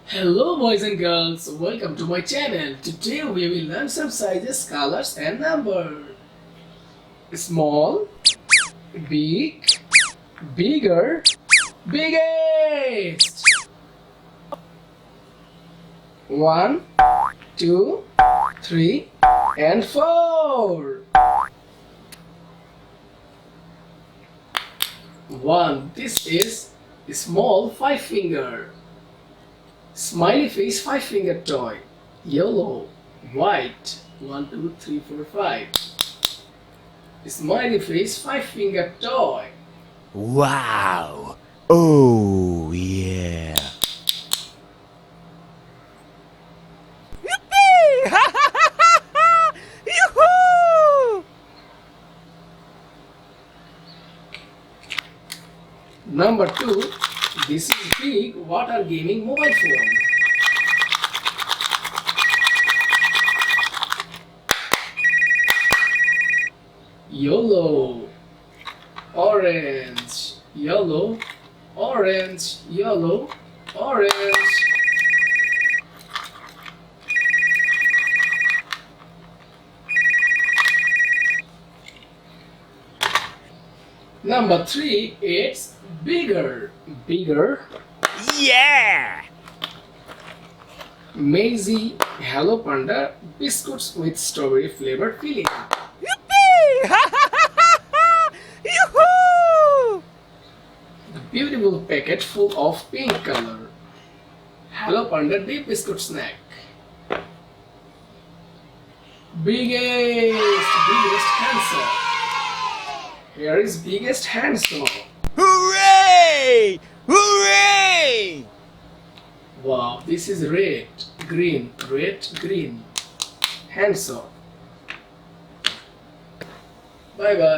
Hello boys and girls, welcome to my channel. Today we will learn some sizes, colors and number. Small, big, bigger, biggest. 1, 2, 3 and 4. 1. This is small 5 finger. Smiley face 5 finger toy. Yellow, white. 1, 2, 3, 4, 5. Smiley face 5 finger toy. Wow! Oh, yeah! Yippee! Yoo-hoo! Number 2. This is big water gaming mobile phone. Yellow, orange, yellow, orange, yellow, orange. Number 3, it's bigger, bigger. Yeah! Maisie Hello Panda biscuits with strawberry flavored filling. Yippee! Yoo-hoo! The beautiful packet full of pink color. Hello Panda deep biscuit snack. Biggest handsaw. Here is biggest handsaw. Hooray! Hooray! Wow, this is red, green, handsaw. Bye bye.